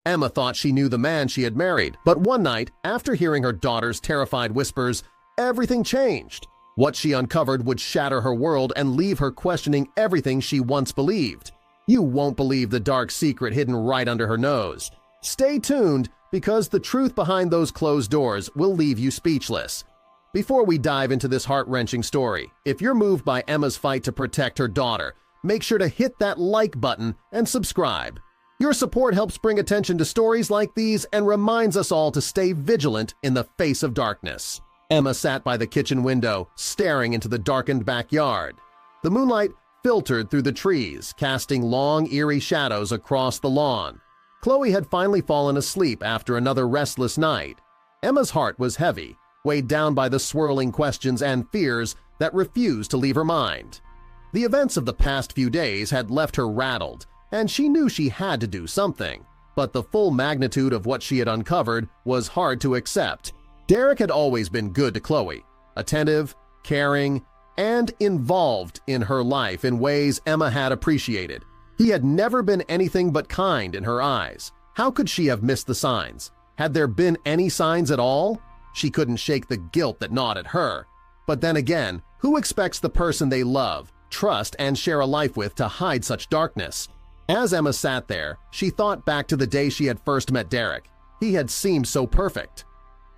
Emma thought she knew the man she had married, but one night, after hearing her daughter's terrified whispers, everything changed. What she uncovered would shatter her world and leave her questioning everything she once believed. You won't believe the dark secret hidden right under her nose. Stay tuned, because the truth behind those closed doors will leave you speechless. Before we dive into this heart-wrenching story, if you're moved by Emma's fight to protect her daughter, make sure to hit that like button and subscribe. Your support helps bring attention to stories like these and reminds us all to stay vigilant in the face of darkness. Emma sat by the kitchen window, staring into the darkened backyard. The moonlight filtered through the trees, casting long, eerie shadows across the lawn. Chloe had finally fallen asleep after another restless night. Emma's heart was heavy, weighed down by the swirling questions and fears that refused to leave her mind. The events of the past few days had left her rattled, and she knew she had to do something, but the full magnitude of what she had uncovered was hard to accept. Derek had always been good to Chloe, attentive, caring, and involved in her life in ways Emma had appreciated. He had never been anything but kind in her eyes. How could she have missed the signs? Had there been any signs at all? She couldn't shake the guilt that gnawed at her. But then again, who expects the person they love, trust, and share a life with to hide such darkness? As Emma sat there, she thought back to the day she had first met Derek. He had seemed so perfect.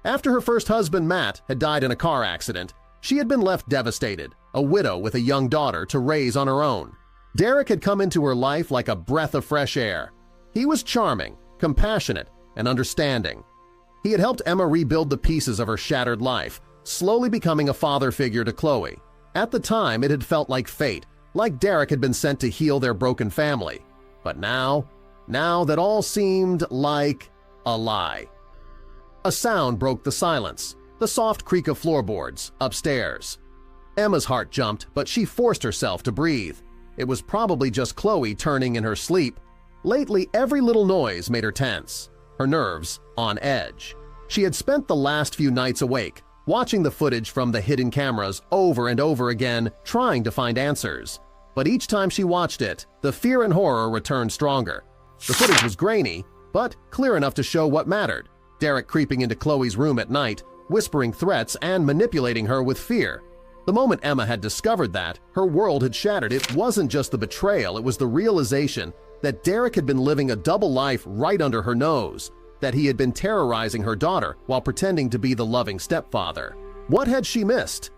After her first husband, Matt, had died in a car accident, she had been left devastated, a widow with a young daughter to raise on her own. Derek had come into her life like a breath of fresh air. He was charming, compassionate, and understanding. He had helped Emma rebuild the pieces of her shattered life, slowly becoming a father figure to Chloe. At the time, it had felt like fate, like Derek had been sent to heal their broken family. But now that all seemed like a lie. A sound broke the silence, the soft creak of floorboards upstairs. Emma's heart jumped, but she forced herself to breathe. It was probably just Chloe turning in her sleep. Lately, every little noise made her tense, her nerves on edge. She had spent the last few nights awake, watching the footage from the hidden cameras over and over again, trying to find answers. But each time she watched it, the fear and horror returned stronger. The footage was grainy, but clear enough to show what mattered. Derek creeping into Chloe's room at night, whispering threats and manipulating her with fear. The moment Emma had discovered that, her world had shattered. It wasn't just the betrayal, it was the realization that Derek had been living a double life right under her nose, that he had been terrorizing her daughter while pretending to be the loving stepfather. What had she missed?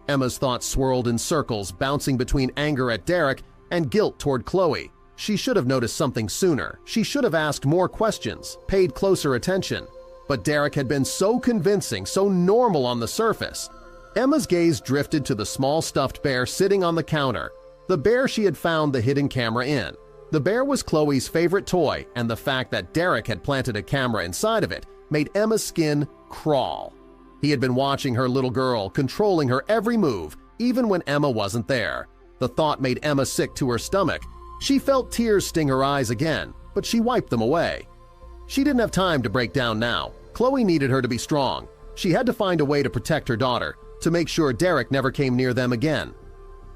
Emma's thoughts swirled in circles, bouncing between anger at Derek and guilt toward Chloe. She should have noticed something sooner. She should have asked more questions, paid closer attention. But Derek had been so convincing, so normal on the surface. Emma's gaze drifted to the small stuffed bear sitting on the counter, the bear she had found the hidden camera in. The bear was Chloe's favorite toy, and the fact that Derek had planted a camera inside of it made Emma's skin crawl. He had been watching her little girl, controlling her every move, even when Emma wasn't there. The thought made Emma sick to her stomach. She felt tears sting her eyes again, but she wiped them away. She didn't have time to break down now. Chloe needed her to be strong. She had to find a way to protect her daughter, to make sure Derek never came near them again.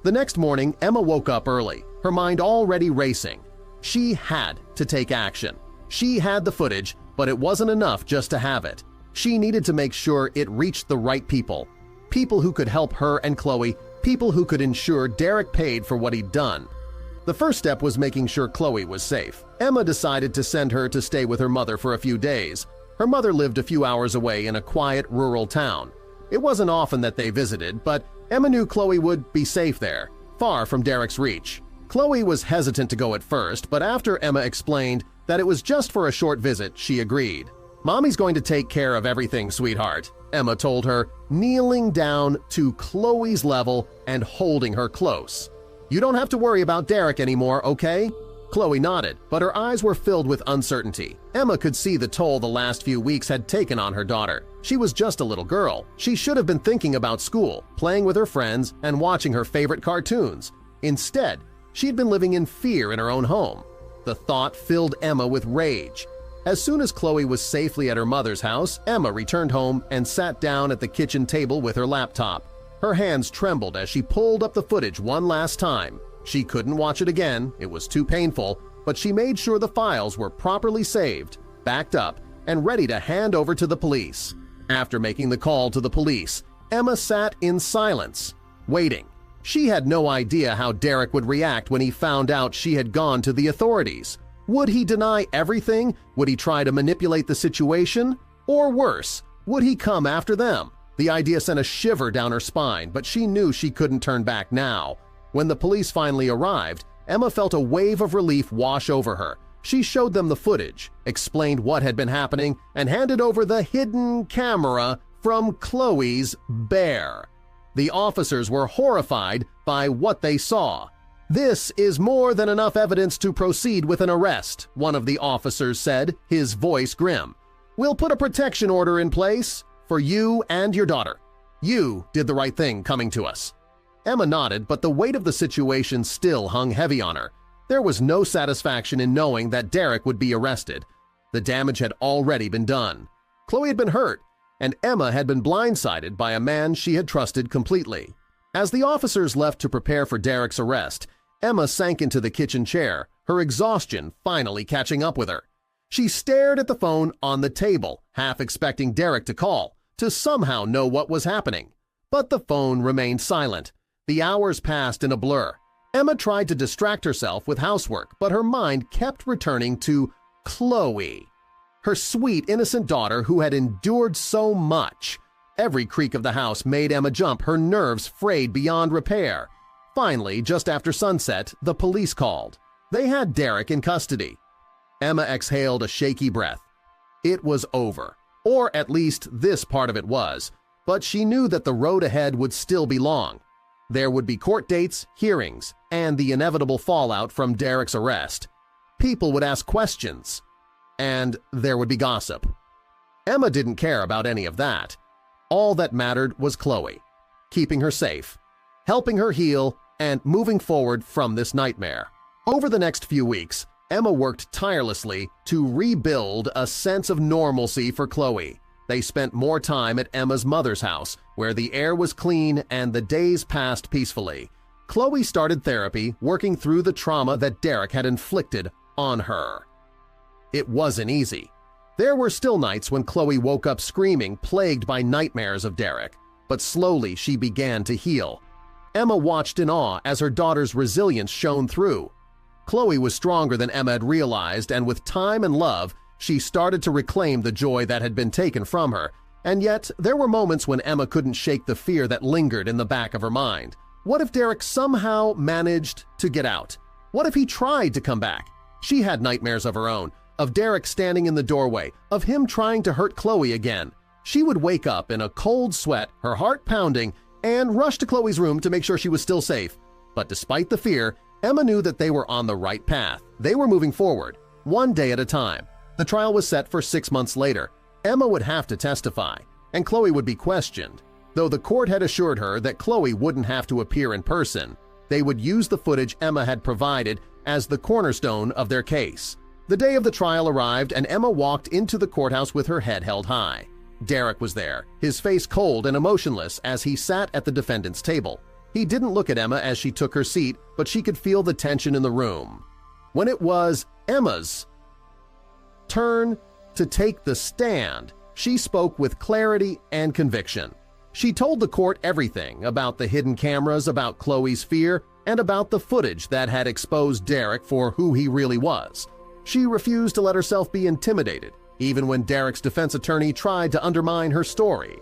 The next morning, Emma woke up early, her mind already racing. She had to take action. She had the footage, but it wasn't enough just to have it. She needed to make sure it reached the right people. People who could help her and Chloe, people who could ensure Derek paid for what he'd done. The first step was making sure Chloe was safe. Emma decided to send her to stay with her mother for a few days. Her mother lived a few hours away in a quiet rural town. It wasn't often that they visited, but Emma knew Chloe would be safe there, far from Derek's reach. Chloe was hesitant to go at first, but after Emma explained that it was just for a short visit, she agreed. "Mommy's going to take care of everything, sweetheart," Emma told her, kneeling down to Chloe's level and holding her close. "You don't have to worry about Derek anymore, okay?" Chloe nodded, but her eyes were filled with uncertainty. Emma could see the toll the last few weeks had taken on her daughter. She was just a little girl. She should have been thinking about school, playing with her friends, and watching her favorite cartoons. Instead, she'd been living in fear in her own home. The thought filled Emma with rage. As soon as Chloe was safely at her mother's house, Emma returned home and sat down at the kitchen table with her laptop. Her hands trembled as she pulled up the footage one last time. She couldn't watch it again, it was too painful, but she made sure the files were properly saved. backed up, and ready to hand over to the police. After making the call to the police, Emma sat in silence, waiting. She had no idea how Derek would react when he found out she had gone to the authorities. Would he deny everything? Would he try to manipulate the situation? Or worse, would he come after them? The idea sent a shiver down her spine, but she knew she couldn't turn back now. When the police finally arrived, Emma felt a wave of relief wash over her. She showed them the footage, explained what had been happening, and handed over the hidden camera from Chloe's bear. The officers were horrified by what they saw. "This is more than enough evidence to proceed with an arrest," one of the officers said, his voice grim. "We'll put a protection order in place for you and your daughter. You did the right thing coming to us." Emma nodded, but the weight of the situation still hung heavy on her. There was no satisfaction in knowing that Derek would be arrested. The damage had already been done. Chloe had been hurt, and Emma had been blindsided by a man she had trusted completely. As the officers left to prepare for Derek's arrest, Emma sank into the kitchen chair, her exhaustion finally catching up with her. She stared at the phone on the table, half expecting Derek to call, to somehow know what was happening. But the phone remained silent. The hours passed in a blur. Emma tried to distract herself with housework, but her mind kept returning to Chloe, her sweet, innocent daughter who had endured so much. Every creak of the house made Emma jump, her nerves frayed beyond repair. Finally, just after sunset, the police called. They had Derek in custody. Emma exhaled a shaky breath. It was over, or at least this part of it was, but she knew that the road ahead would still be long. There would be court dates, hearings, and the inevitable fallout from Derek's arrest. People would ask questions, and there would be gossip. Emma didn't care about any of that. All that mattered was Chloe, keeping her safe, helping her heal, and moving forward from this nightmare. Over the next few weeks, Emma worked tirelessly to rebuild a sense of normalcy for Chloe. They spent more time at Emma's mother's house, where the air was clean and the days passed peacefully. Chloe started therapy, working through the trauma that Derek had inflicted on her. It wasn't easy. There were still nights when Chloe woke up screaming, plagued by nightmares of Derek, but slowly she began to heal. Emma watched in awe as her daughter's resilience shone through. Chloe was stronger than Emma had realized, and with time and love, she started to reclaim the joy that had been taken from her. And yet, there were moments when Emma couldn't shake the fear that lingered in the back of her mind. What if Derek somehow managed to get out? What if he tried to come back? She had nightmares of her own, of Derek standing in the doorway, of him trying to hurt Chloe again. She would wake up in a cold sweat, her heart pounding, and rush to Chloe's room to make sure she was still safe. But despite the fear, Emma knew that they were on the right path. They were moving forward, one day at a time. The trial was set for 6 months later. Emma would have to testify, and Chloe would be questioned. Though the court had assured her that Chloe wouldn't have to appear in person, they would use the footage Emma had provided as the cornerstone of their case. The day of the trial arrived, and Emma walked into the courthouse with her head held high. Derek was there, his face cold and emotionless as he sat at the defendant's table. He didn't look at Emma as she took her seat, but she could feel the tension in the room. When it was Emma's turn to take the stand, she spoke with clarity and conviction. She told the court everything about the hidden cameras, about Chloe's fear, and about the footage that had exposed Derek for who he really was. She refused to let herself be intimidated, even when Derek's defense attorney tried to undermine her story.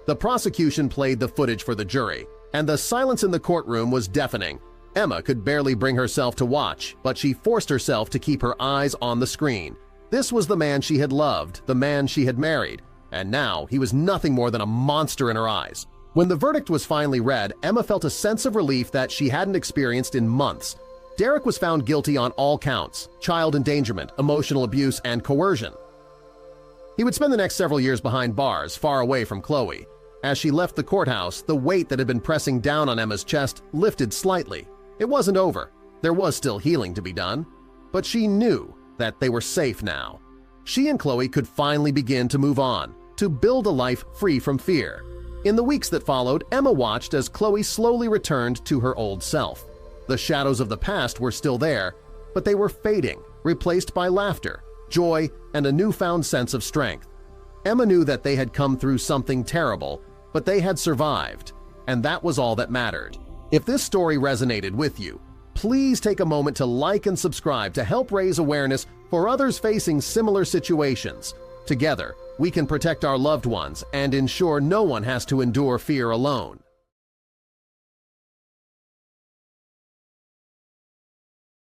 The prosecution played the footage for the jury, and the silence in the courtroom was deafening. Emma could barely bring herself to watch, but she forced herself to keep her eyes on the screen. This was the man she had loved, the man she had married, and now he was nothing more than a monster in her eyes. When the verdict was finally read, Emma felt a sense of relief that she hadn't experienced in months. Derek was found guilty on all counts: child endangerment, emotional abuse, and coercion. He would spend the next several years behind bars, far away from Chloe. As she left the courthouse, the weight that had been pressing down on Emma's chest lifted slightly. It wasn't over. There was still healing to be done. But she knew that they were safe now. She and Chloe could finally begin to move on, to build a life free from fear. In the weeks that followed, Emma watched as Chloe slowly returned to her old self. The shadows of the past were still there, but they were fading, replaced by laughter, joy, and a newfound sense of strength. Emma knew that they had come through something terrible, but they had survived, and that was all that mattered. If this story resonated with you, please take a moment to like and subscribe to help raise awareness for others facing similar situations. Together, we can protect our loved ones and ensure no one has to endure fear alone.